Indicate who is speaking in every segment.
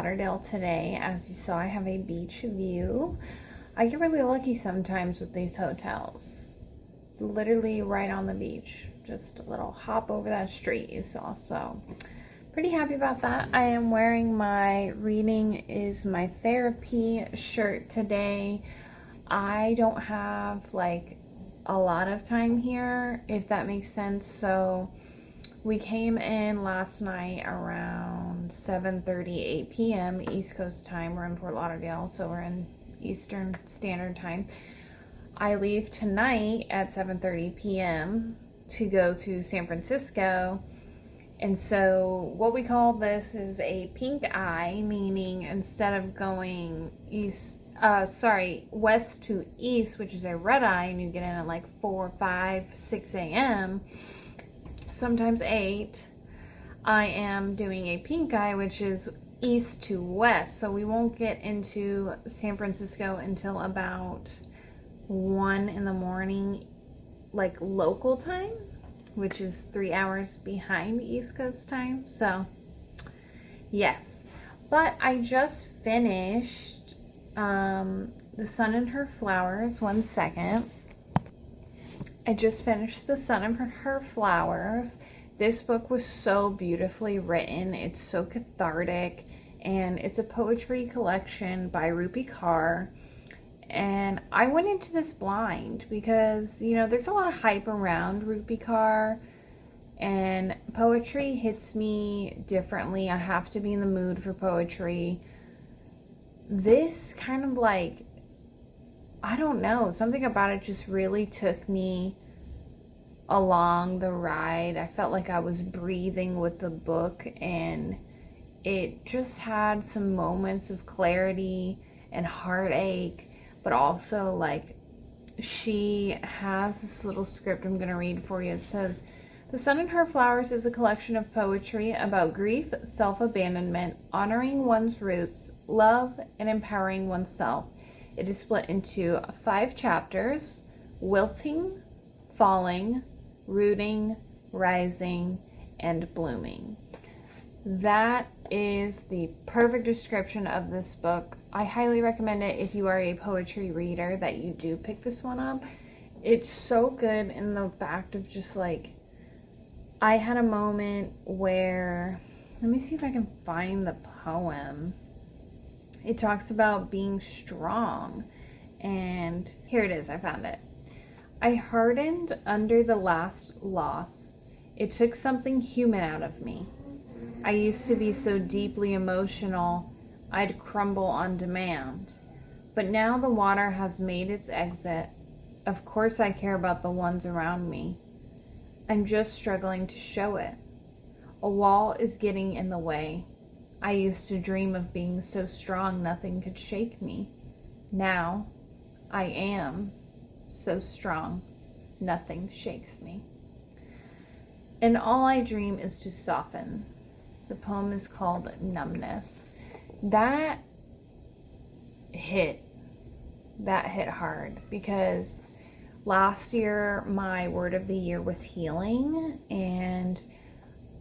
Speaker 1: Lauderdale today. As you saw, I have a beach view. I get really lucky sometimes with these hotels. Literally right on the beach. Just a little hop over that street you saw. So, pretty happy about that. I am wearing my Reading is My Therapy shirt today. I don't have like a lot of time here, if that makes sense. So we came in last night around 7:30, 8 p.m. East Coast time. We're in Fort Lauderdale, so we're in Eastern Standard Time. I leave tonight at 7:30 p.m. to go to San Francisco. And so what we call this is a pink eye, meaning instead of going west to east, which is a red eye, and you get in at like 4, 5, 6 a.m., sometimes 8, I am doing a pink eye, which is east to west. So we won't get into San Francisco until about 1 in the morning, like local time, which is 3 hours behind East Coast time. So, yes. But I just finished The Sun and Her Flowers. One second. I just finished The Sun and Her Flowers. This book was so beautifully written. It's so cathartic. And it's a poetry collection by Rupi Kaur. And I went into this blind because, you know, there's a lot of hype around Rupi Kaur, and poetry hits me differently. I have to be in the mood for poetry. This kind of like, I don't know, something about it just really took me along the ride. I felt like I was breathing with the book, and it just had some moments of clarity and heartache. But also, like, she has this little script I'm going to read for you. It says, The Sun and Her Flowers is a collection of poetry about grief, self-abandonment, honoring one's roots, love, and empowering oneself. It is split into 5 chapters: wilting, falling, rooting, rising, and blooming. That is the perfect description of this book. I highly recommend it if you are a poetry reader, that you do pick this one up. It's so good in the fact of just like, I had a moment where, let me see if I can find the poem. It talks about being strong, and here it is, I found it. I hardened under the last loss. It took something human out of me. I used to be so deeply emotional, I'd crumble on demand. But now the water has made its exit. Of course I care about the ones around me. I'm just struggling to show it. A wall is getting in the way. I used to dream of being so strong nothing could shake me. Now, I am so strong nothing shakes me. And all I dream is to soften. The poem is called Numbness. That hit hard, because last year my word of the year was healing, and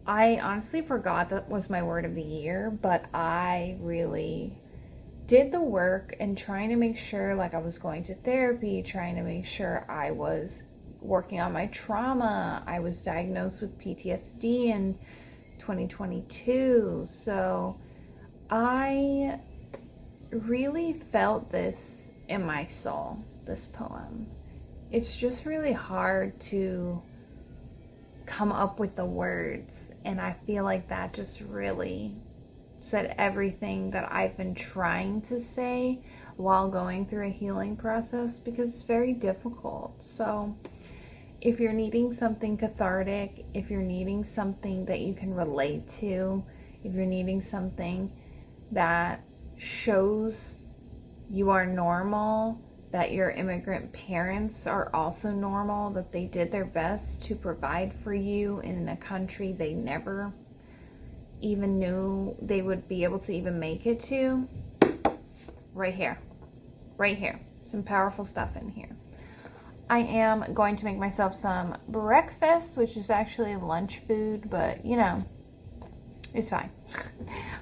Speaker 1: I honestly forgot that was my word of the year, but I really did the work and trying to make sure, like, I was going to therapy, trying to make sure I was working on my trauma. I was diagnosed with PTSD in 2022, so I really felt this in my soul, this poem. It's just really hard to come up with the words, and I feel like that just really said everything that I've been trying to say while going through a healing process, because it's very difficult. So if you're needing something cathartic, if you're needing something that you can relate to, if you're needing something that shows you are normal, that your immigrant parents are also normal, that they did their best to provide for you in a country they never even knew they would be able to even make it to, right here, some powerful stuff in here. I am going to make myself some breakfast, which is actually lunch food, but you know, it's fine.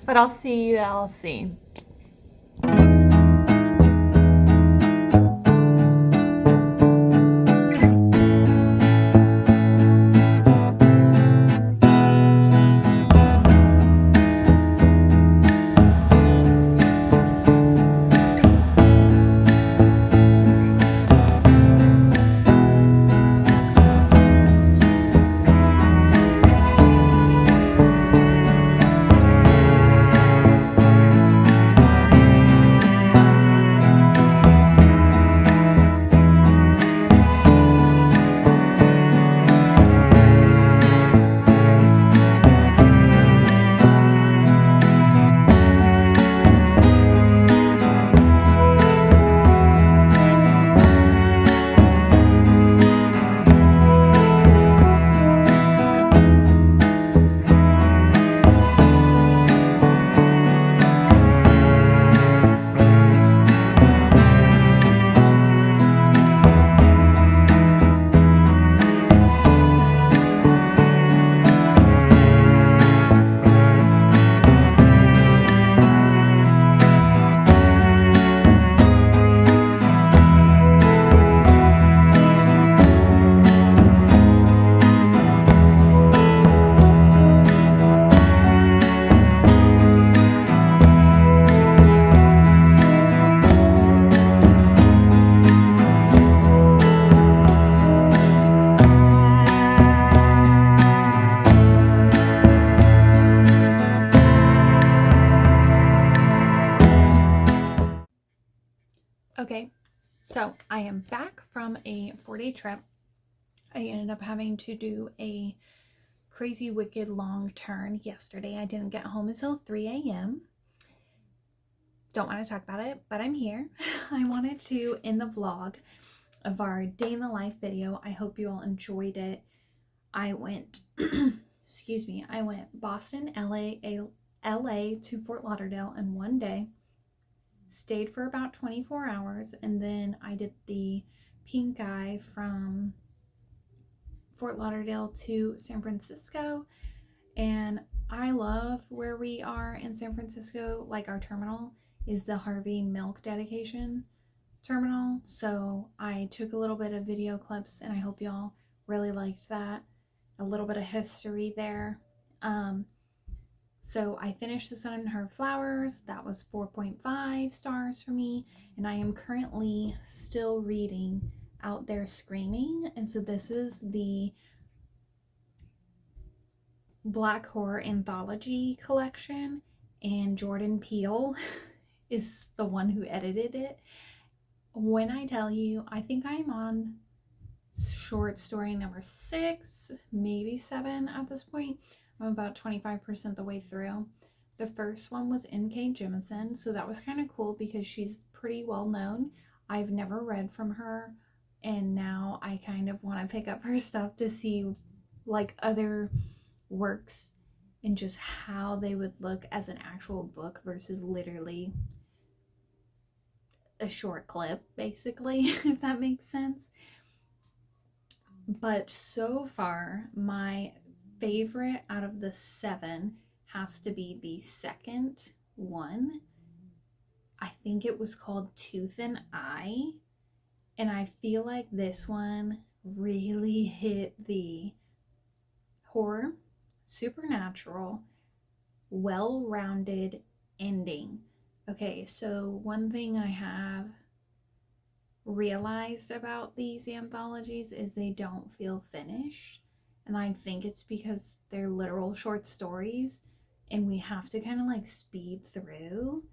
Speaker 1: But I'll see you all soon. Okay, so I am back from a 4-day trip. I ended up having to do a crazy wicked long turn yesterday. I didn't get home until 3 a.m. Don't want to talk about it, but I'm here. I wanted to end the vlog of our day in the life video. I hope you all enjoyed it. I went, excuse me, I went Boston, LA to Fort Lauderdale in one day. Stayed for about 24 hours, and then I did the pink eye from Fort Lauderdale to San Francisco. And I love where we are in San Francisco. Like, our terminal is the Harvey Milk Dedication terminal, so I took a little bit of video clips, and I hope y'all really liked that. A little bit of history there. So I finished The Sun and Her Flowers. That was 4.5 stars for me. And I am currently still reading Out There Screaming. And so this is the Black Horror Anthology collection. And Jordan Peele is the one who edited it. When I tell you, I think I'm on short story number 6, maybe 7 at this point. I'm about 25% the way through. The first one was N.K. Jemisin, so that was kind of cool because she's pretty well known. I've never read from her, and now I kind of want to pick up her stuff to see like other works and just how they would look as an actual book versus literally a short clip, basically, if that makes sense. But so far, my favorite out of the 7 has to be the second one. I think it was called Tooth and Eye, and I feel like this one really hit the horror, supernatural, well-rounded ending. Okay, so one thing I have realized about these anthologies is they don't feel finished. And I think it's because they're literal short stories and we have to kind of like speed through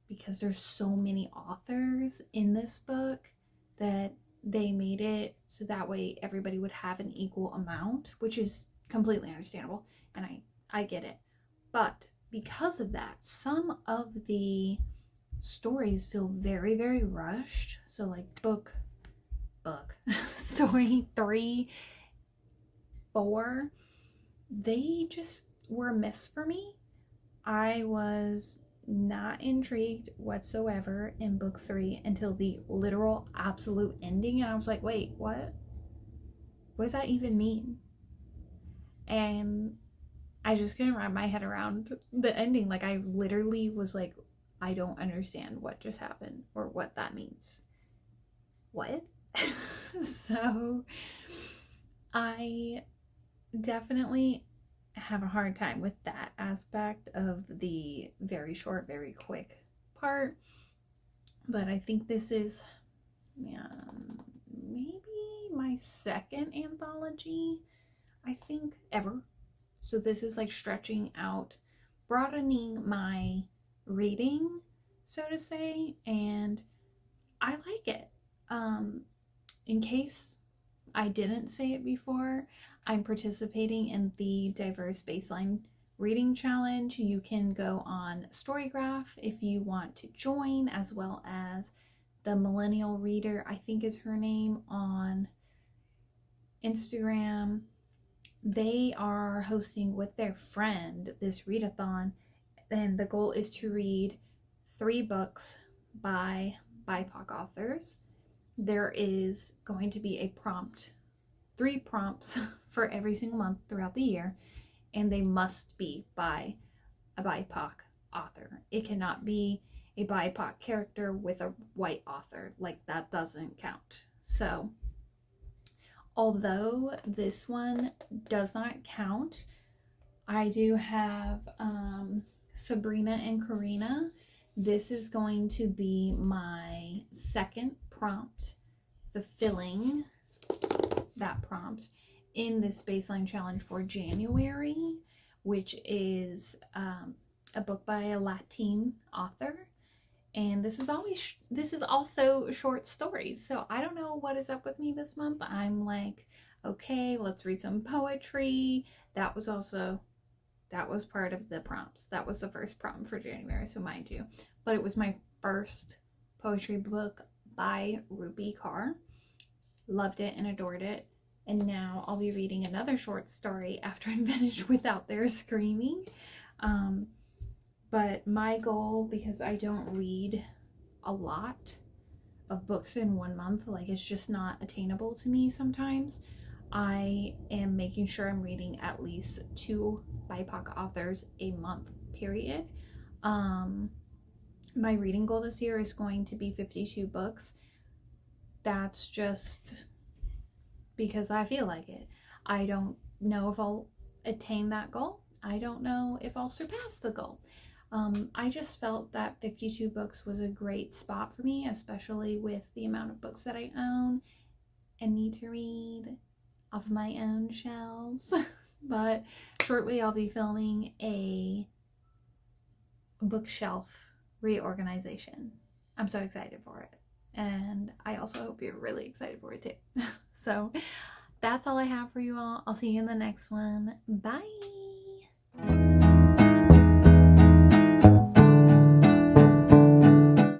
Speaker 1: because there's so many authors in this book that they made it so that way everybody would have an equal amount, which is completely understandable, and I get it. But because of that, some of the stories feel very, very rushed. So like book story 3, 4, they just were a miss for me. I was not intrigued whatsoever in book 3 until the literal absolute ending, and I was like, wait, what does that even mean? And I just couldn't wrap my head around the ending. Like, I literally was like, I don't understand what just happened or what that means. What? So I definitely have a hard time with that aspect of the very short, very quick part. But I think this is maybe my second anthology, I think, ever. So this is like stretching out, broadening my reading, so to say, and I like it. In case I didn't say it before, I'm participating in the Diverse Baseline Reading Challenge. You can go on Storygraph if you want to join, as well as the Millennial Reader, I think is her name, on Instagram. They are hosting with their friend this readathon, and the goal is to read 3 books by BIPOC authors. There is going to be a prompt, 3 prompts for every single month throughout the year, and they must be by a BIPOC author. It cannot be a BIPOC character with a white author. Like, that doesn't count. So although this one does not count, I do have Sabrina and Karina. This is going to be my second prompt, fulfilling that prompt in this baseline challenge for January, which is a book by a Latin author. And this is also short stories. So I don't know what is up with me this month. I'm like, okay, let's read some poetry. That was part of the prompts. That was the first prompt for January, so mind you. But it was my first poetry book by Ruby Carr. Loved it and adored it. And now I'll be reading another short story after I'm finished with Out There Screaming. But my goal, because I don't read a lot of books in 1 month, like, it's just not attainable to me sometimes, I am making sure I'm reading at least 2 BIPOC authors a month, period. My reading goal this year is going to be 52 books. That's just because I feel like it. I don't know if I'll attain that goal. I don't know if I'll surpass the goal. I just felt that 52 books was a great spot for me, especially with the amount of books that I own and need to read off of my own shelves. But shortly I'll be filming a bookshelf reorganization. I'm so excited for it. And I also hope you're really excited for it too. So that's all I have for you all. I'll see you in the next one. Bye.